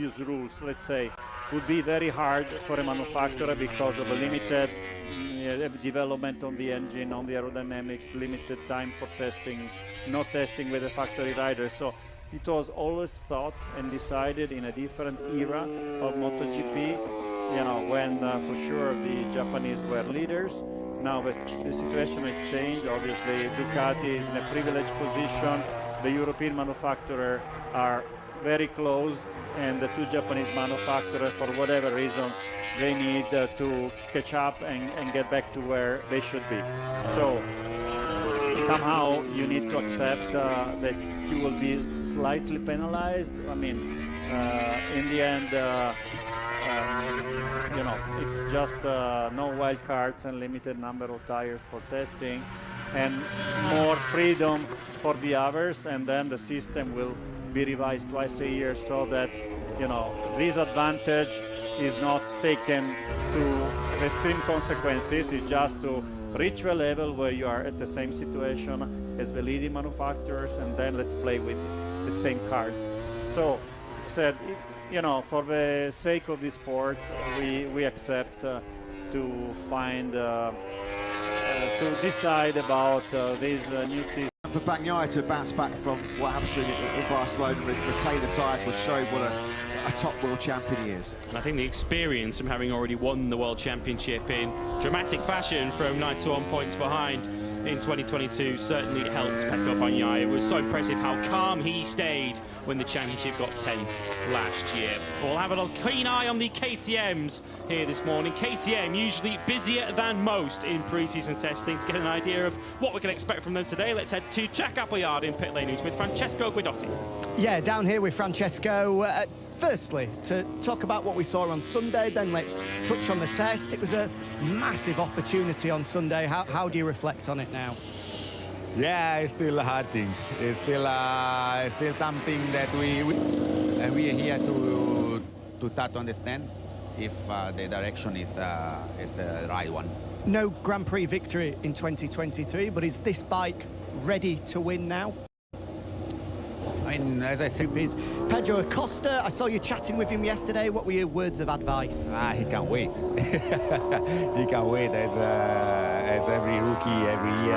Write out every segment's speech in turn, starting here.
previous rules, let's say, would be very hard for a manufacturer because of a limited development on the engine, on the aerodynamics, limited time for testing, no testing with a factory rider. So it was always thought and decided in a different era of MotoGP, you know, when for sure the Japanese were leaders. Now the situation has changed. Obviously, Ducati is in a privileged position. The European manufacturers are very close, and the two Japanese manufacturers, for whatever reason, they need to catch up and get back to where they should be. So somehow you need to accept that you will be slightly penalized. I mean, in the end, you know, it's just no wild cards and limited number of tires for testing, and more freedom for the others, and then the system will be revised twice a year so that, you know, this advantage is not taken to extreme consequences. It's just to reach a level where you are at the same situation as the leading manufacturers, and then let's play with the same cards. So, said, you know, for the sake of the sport, we accept to find, to decide about this new season. For Bagnaia to bounce back from what happened to him in Barcelona, retain the title, show what a top world champion he is. And I think the experience from having already won the World Championship in dramatic fashion from 91 points behind in 2022 certainly helped Pecco Bagnaia. It was so impressive how calm he stayed when the championship got tense last year. We'll have a keen eye on the KTMs here this morning. KTM usually busier than most in pre-season testing. To get an idea of what we can expect from them today, let's head to Jack Appleyard in pit lane with Francesco Guidotti. Yeah, down here with Francesco. Firstly, to talk about what we saw on Sunday, then let's touch on the test. It was a massive opportunity on Sunday. How do you reflect on it now? Yeah, it's still a hard thing. It's still something that we are here to start to understand if the direction is the right one. No Grand Prix victory in 2023, but is this bike ready to win now? I mean, as I said, Is Pedro Acosta, I saw you chatting with him yesterday. What were your words of advice? he can't wait. He can't wait as every rookie every year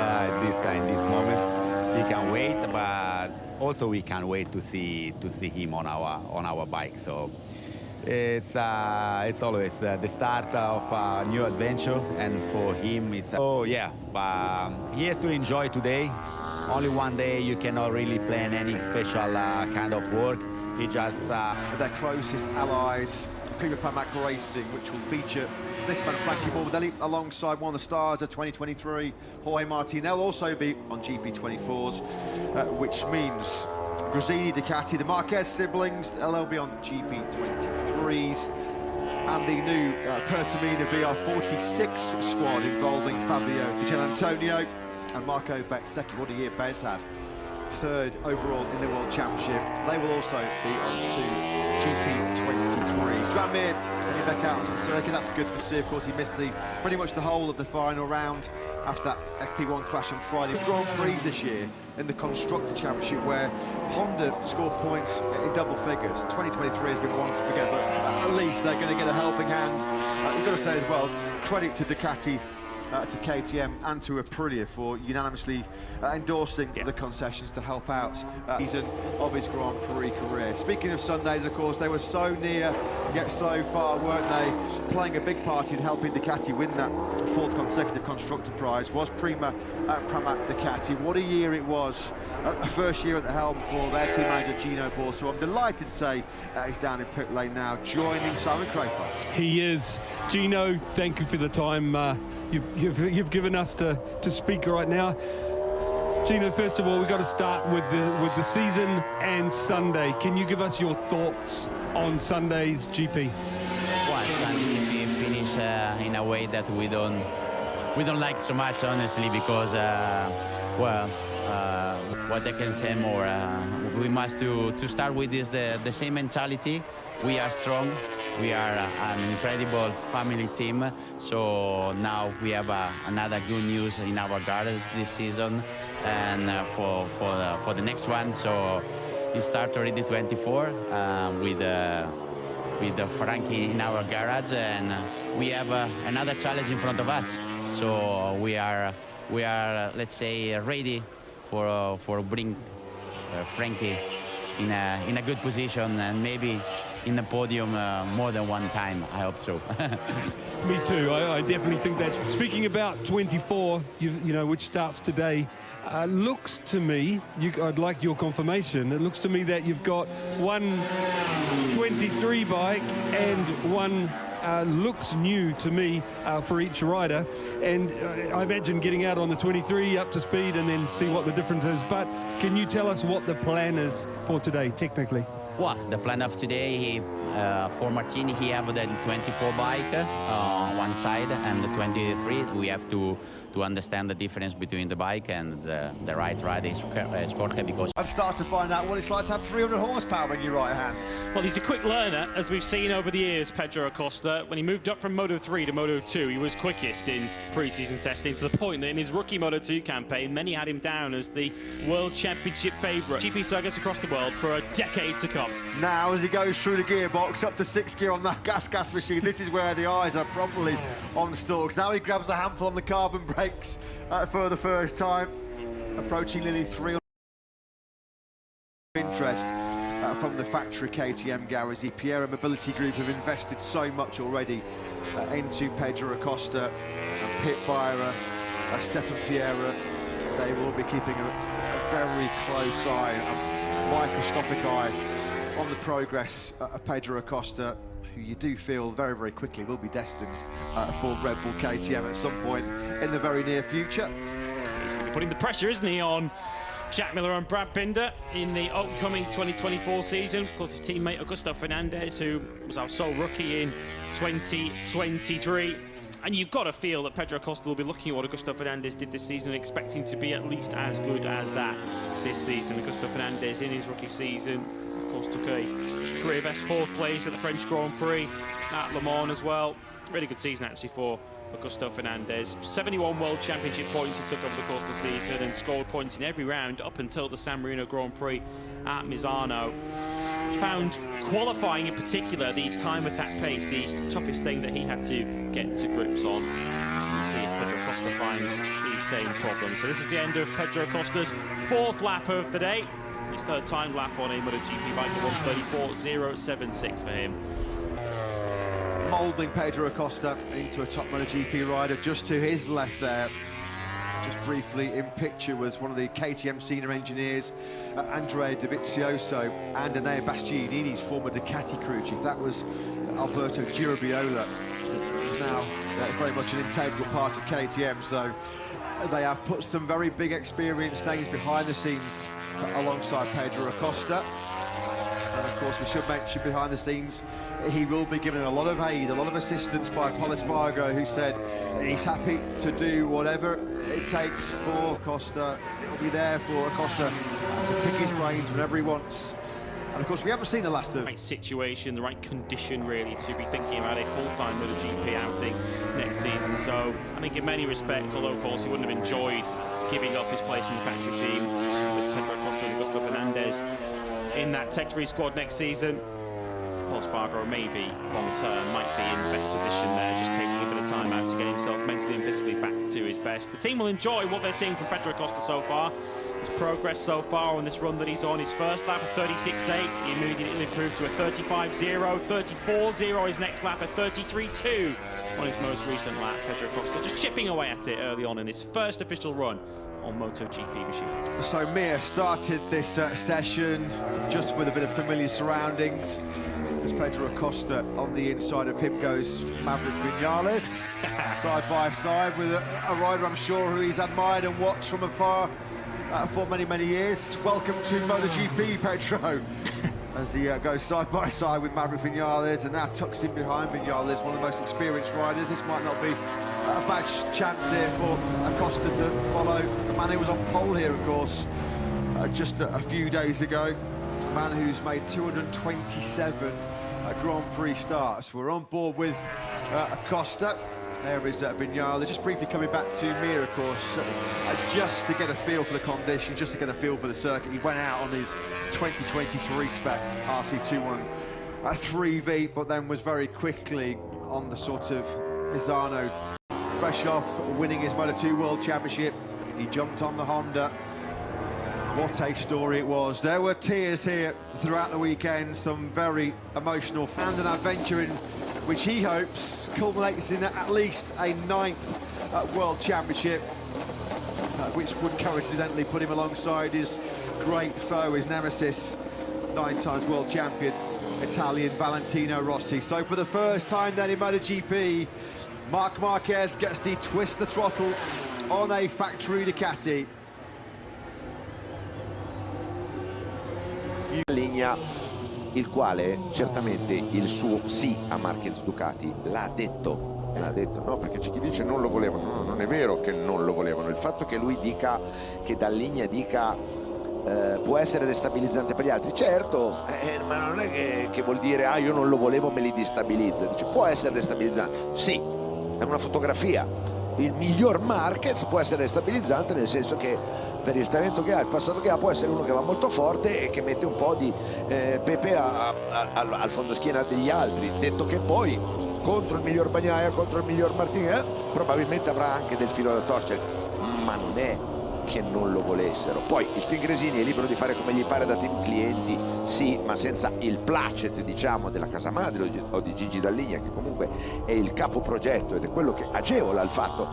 in this moment. He can't wait, but also we can't wait to see him on our bike. So it's always the start of a new adventure, and for him it's oh yeah, but he has to enjoy today. Only one day, you cannot really plan any special kind of work. He just Their closest allies, Prima Pramac Racing, which will feature this man Frankie Morbidelli alongside one of the stars of 2023, Jorge Martin. They'll also be on GP24s, which means Gresini, Ducati, the Marquez siblings, they'll be on GP23s. And the new Pertamina VR46 squad involving Fabio Di Gianantonio and Marco Bezzecchi. What a year Bez had. Third overall in the World Championship. They will also be on to GP23s. Dramir getting back out onto the circuit. That's good to see. Of course, he missed pretty much the whole of the final round after that FP1 crash on Friday. Grand Prix this year in the Constructor Championship, where Honda scored points in double figures. 2023 has been one to forget, but at least they're going to get a helping hand. We've got to say as well, credit to Ducati, to KTM and to Aprilia for unanimously endorsing the concessions to help out season of his Grand Prix career. Speaking of Sundays, of course, they were so near yet so far, weren't they? Playing a big part in helping Ducati win that fourth consecutive Constructor Prize was Prima Pramac Ducati. What a year it was. A first year at the helm for their team manager Gino Borso. I'm delighted to say he's down in pit lane now, joining Simon Crayford. He is. Gino, thank you for the time you've given us to speak right now. Gino, first of all, we've got to start with the season and Sunday. Can you give us your thoughts on Sunday's GP? Well, Sunday GP finish in a way that we don't like so much, honestly, because what I can say more, we must to start with is the same mentality. We are strong. We are an incredible family team. So now we have another good news in our gardens this season, and for the next one. So we start already 24 with with Frankie in our garage, and we have another challenge in front of us. So we are let's say ready for bring Frankie in a good position, and maybe in the podium more than one time. I hope so. Me too. I definitely think that. Speaking about 24, you know, which starts today, looks to me, I'd like your confirmation, it looks to me that you've got one 23 bike and one looks new to me for each rider, and I imagine getting out on the 23 up to speed and then see what the difference is. But can you tell us what the plan is for today technically? Well, the plan of today, for Martini, he have the 24 bike on one side, and the 23, we have to understand the difference between the bike and the right rider is sport car, because... And start to find out what it's like to have 300 horsepower in your right hand. Well, he's a quick learner, as we've seen over the years, Pedro Acosta. When he moved up from Moto3 to Moto2, he was quickest in pre-season testing, to the point that in his rookie Moto2 campaign, many had him down as the World Championship favourite. GP circuits across the world for a decade to come. Now, as he goes through the gearbox, up to 6th gear on that gas machine, this is where the eyes are properly on stalks. Now he grabs a handful on the carbon brakes for the first time, approaching nearly 300 interest from the factory KTM garage. The Piera Mobility Group have invested so much already into Pedro Acosta and pit buyer Stefan Piera. They will be keeping a very close eye, a microscopic eye on the progress of Pedro Acosta, who you do feel very, very quickly will be destined for Red Bull KTM at some point in the very near future. He's going to be putting the pressure, isn't he, on Jack Miller and Brad Binder in the upcoming 2024 season. Of course, his teammate Augusto Fernandez, who was our sole rookie in 2023. And you've got to feel that Pedro Acosta will be looking at what Augusto Fernandez did this season and expecting to be at least as good as that this season. Augusto Fernandez, in his rookie season, of course, took a career best 4th place at the French Grand Prix at Le Mans as well. Really good season, actually, for Augusto Fernandez. 71 World Championship points he took over the course of the season and scored points in every round up until the San Marino Grand Prix at Misano. Found qualifying in particular, the time attack pace, the toughest thing that he had to get to grips on. We'll see if Pedro Acosta finds these same problems. So this is the end of Pedro Acosta's 4th lap of the day. His 3rd time lap on a MotoGP bike at 1:34.076 for him. Moulding Pedro Acosta into a top MotoGP rider. Just to his left there, just briefly in picture, was one of the KTM senior engineers, Andrea Dovizioso, and Enea Bastianini's former Ducati crew chief. That was Alberto Girabiola, who's now very much an integral part of KTM. So they have put some very big experienced names behind the scenes alongside Pedro Acosta. And of course, we should mention behind the scenes, he will be given a lot of aid, a lot of assistance by Paul Espargaro, who said he's happy to do whatever it takes for Acosta. He'll be there for Acosta to pick his brains whenever he wants. And of course, we haven't seen the last of... The right situation, the right condition, really, to be thinking about a full-time MotoGP outing next season. So I think in many respects, although of course he wouldn't have enjoyed giving up his place in the factory team with Pedro Acosta and Augusto Fernandez in that Tech3 squad next season, Paul Espargaro maybe long-term might be in the best position there, just taking a bit of time out to get himself mentally and physically back to his best. The team will enjoy what they're seeing from Pedro Acosta so far, his progress so far on this run that he's on. His first lap of 36.8, he immediately improved to a 35.0, 34.0 his next lap, a 33.2 on his most recent lap. Pedro Acosta just chipping away at it early on in his first official run on MotoGP machine. So Mir started this session just with a bit of familiar surroundings. As Pedro Acosta, on the inside of him goes Maverick Vinales, side by side with a rider I'm sure who he's admired and watched from afar for many, many years. Welcome to MotoGP, Pedro. As he goes side by side with Maverick Vinales and now tucks in behind Vinales, one of the most experienced riders. This might not be a bad chance here for Acosta to follow. The man who was on pole here, of course, just a few days ago. A man who's made 227 Grand Prix starts. We're on board with Acosta. There is Vinales. Just briefly coming back to Mir, of course, just to get a feel for the condition, just to get a feel for the circuit. He went out on his 2023 spec RC21 at 3V, but then was very quickly on the sort of Misano, fresh off winning his Moto2 World Championship. He jumped on the Honda. What a story it was. There were tears here throughout the weekend, some very emotional and an adventure in which he hopes culminates in at least a 9th World Championship, which would coincidentally put him alongside his great foe, his nemesis, 9 times world champion, Italian Valentino Rossi. So for the first time then in MotoGP, Marc Marquez gets to twist the throttle on a factory Ducati. Linea, il quale certamente il suo sì a Marquez Ducati l'ha detto, no, perché c'è chi dice non lo volevano. No, non è vero che non lo volevano, il fatto che lui dica, che Dall'Igna dica può essere destabilizzante per gli altri, certo, ma non è che vuol dire io non lo volevo, me li destabilizza. Dice può essere destabilizzante, sì, è una fotografia. Il miglior Marquez può essere destabilizzante, nel senso che per il talento che ha, il passato che ha, può essere uno che va molto forte e che mette un po' di pepe al fondoschiena degli altri. Detto che poi contro il miglior Bagnaia, contro il miglior Martinez, probabilmente avrà anche del filo da torcere, ma non è che non lo volessero. Poi il team Gresini è libero di fare come gli pare da team clienti, sì, ma senza il placet, diciamo, della casa madre o di Gigi Dall'Igna, che comunque è il capo progetto ed è quello che agevolato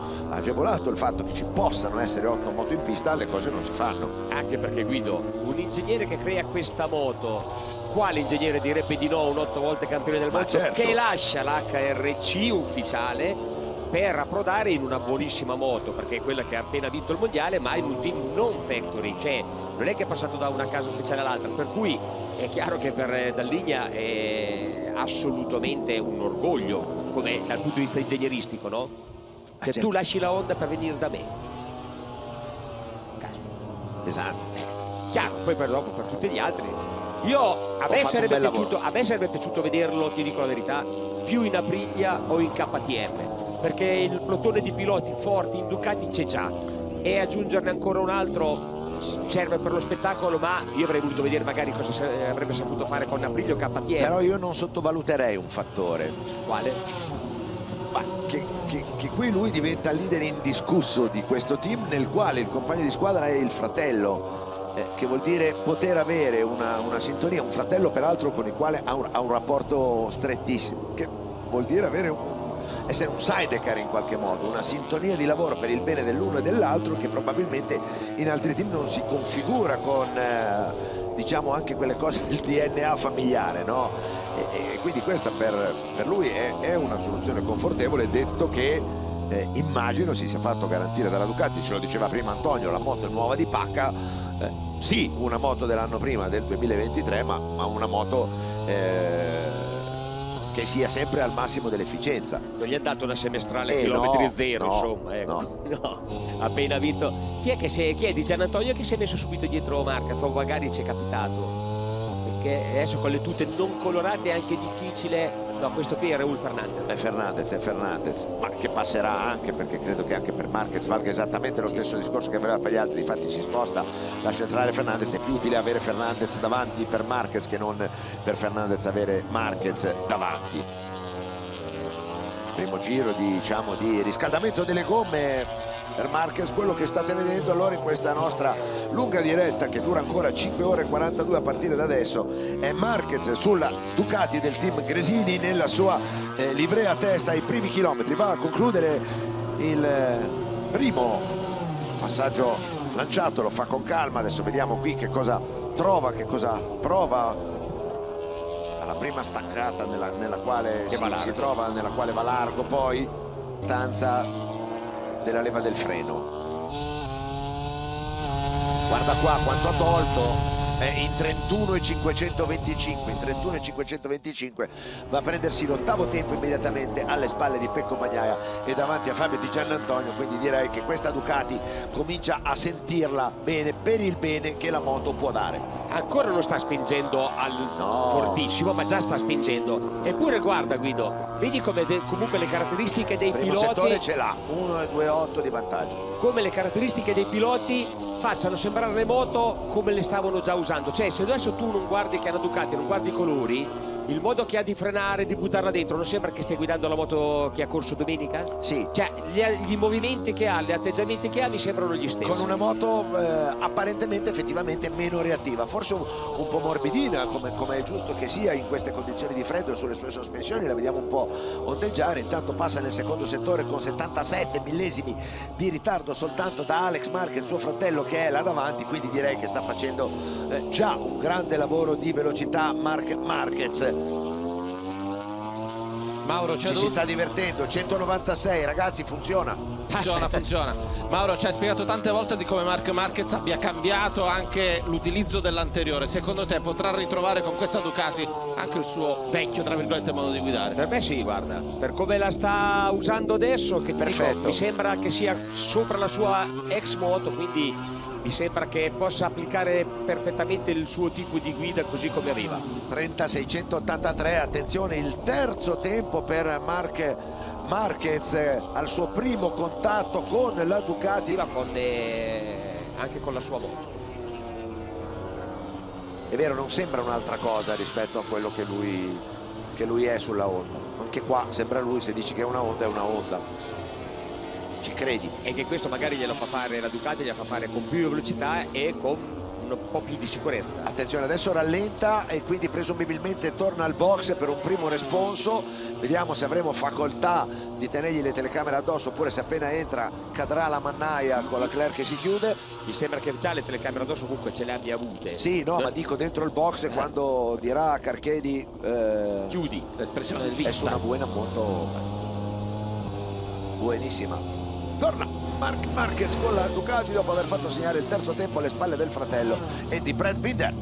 il fatto che ci possano essere 8 moto in pista. Le cose non si fanno. Anche perché, Guido, un ingegnere che crea questa moto, quale ingegnere direbbe di no a un 8 volte campione del mondo, certo, che lascia l'HRC ufficiale per approdare in una buonissima moto, perché è quella che ha appena vinto il mondiale, ma in un team non factory, cioè non è che è passato da una casa ufficiale all'altra, per cui è chiaro che per Dall'Igna è assolutamente un orgoglio, come dal punto di vista ingegneristico, no? Cioè certo, tu lasci la Honda per venire da me, caspita, esatto, chiaro. Poi dopo per tutti gli altri, a me sarebbe piaciuto vederlo, ti dico la verità, più in Aprilia o in KTM, perché il plotone di piloti forti in Ducati c'è già, e aggiungerne ancora un altro serve per lo spettacolo, ma io avrei voluto vedere magari cosa avrebbe saputo fare con Aprilia o KTM. Però io non sottovaluterei un fattore. Quale? Ma che qui lui diventa leader indiscusso di questo team, nel quale il compagno di squadra è il fratello, che vuol dire poter avere una sintonia, un fratello peraltro con il quale ha un rapporto strettissimo, che vuol dire essere un sidecar in qualche modo, una sintonia di lavoro per il bene dell'uno e dell'altro, che probabilmente in altri team non si configura con diciamo anche quelle cose del DNA familiare, no? E quindi questa per lui è una soluzione confortevole, detto che immagino si sia fatto garantire dalla Ducati, ce lo diceva prima Antonio, la moto nuova di pacca, sì, una moto dell'anno prima, del 2023, ma una moto che sia sempre al massimo dell'efficienza. Non gli ha dato una semestrale chilometri zero, insomma, ecco. No, appena vinto. Chi è di Gian Antonio che si è messo subito dietro Marquez, o magari ci è capitato? Perché adesso con le tute non colorate è anche difficile. No, questo qui è Raúl Fernández. È Fernández, ma che passerà anche, perché credo che anche per Marquez valga esattamente lo stesso discorso che aveva per gli altri. Infatti si sposta la centrale Fernández, è più utile avere Fernández davanti per Marquez che non per Fernández avere Marquez davanti. Primo giro di riscaldamento delle gomme per Marquez, quello che state vedendo allora in questa nostra lunga diretta che dura ancora 5 ore e 42 a partire da adesso, è Marquez sulla Ducati del team Gresini nella sua livrea a testa ai primi chilometri. Va a concludere il primo passaggio lanciato, lo fa con calma. Adesso vediamo qui che cosa trova, che cosa prova alla prima staccata nella quale si trova, nella quale va largo, poi stanza della leva del freno. Guarda qua quanto ha tolto, in 31,525 va a prendersi l'8º tempo immediatamente alle spalle di Pecco Bagnaia e davanti a Fabio Di Giannantonio. Quindi direi che questa Ducati comincia a sentirla bene, per il bene che la moto può dare. Ancora non sta spingendo fortissimo, ma già sta spingendo. Eppure guarda Guido, vedi come comunque le caratteristiche dei piloti, il primo settore ce l'ha, 1,28 di vantaggio, come le caratteristiche dei piloti facciano sembrare le moto come le stavano già usando. Cioè se adesso tu non guardi che hanno Ducati, non guardi i colori, il modo che ha di frenare, di buttarla dentro, non sembra che stia guidando la moto che ha corso domenica? Sì. Cioè gli movimenti che ha, gli atteggiamenti che ha mi sembrano gli stessi. Con una moto apparentemente effettivamente meno reattiva, forse un po' morbidina, come è giusto che sia in queste condizioni di freddo. Sulle sue sospensioni la vediamo un po' ondeggiare. Intanto passa nel secondo settore con 77 millesimi di ritardo soltanto da Alex Marquez, suo fratello, che è là davanti, quindi direi che sta facendo già un grande lavoro di velocità Marquez. Mauro, si sta divertendo. 196, ragazzi, funziona. Funziona. Mauro ci ha spiegato tante volte di come Marc Marquez abbia cambiato anche l'utilizzo dell'anteriore. Secondo te potrà ritrovare con questa Ducati anche il suo vecchio, tra virgolette, modo di guidare? Per me sì, guarda, per come la sta usando adesso, che perfetto, mi sembra che sia sopra la sua ex moto, quindi mi sembra che possa applicare perfettamente il suo tipo di guida così come arriva. 3683, attenzione, il terzo tempo per Marquez al suo primo contatto con la Ducati. Anche con la sua moto. È vero, non sembra un'altra cosa rispetto a quello che lui è sulla Honda. Anche qua sembra lui, se dici che è una Honda, è una Honda. Ci credi? E che questo magari glielo fa fare la Ducati, glielo fa fare con più velocità e con un po' più di sicurezza. Attenzione, adesso rallenta e quindi presumibilmente torna al box per un primo responso. Vediamo se avremo facoltà di tenergli le telecamere addosso, oppure se appena entra cadrà la mannaia con la Claire che si chiude. Mi sembra che già le telecamere addosso comunque ce le abbia avute. Sì, no, ma dico dentro il box, quando dirà a Carchedi chiudi, l'espressione del vista. È su una buona moto, buonissima. Torna Marquez con la Ducati dopo aver fatto segnare il terzo tempo alle spalle del fratello e di Brad Binder.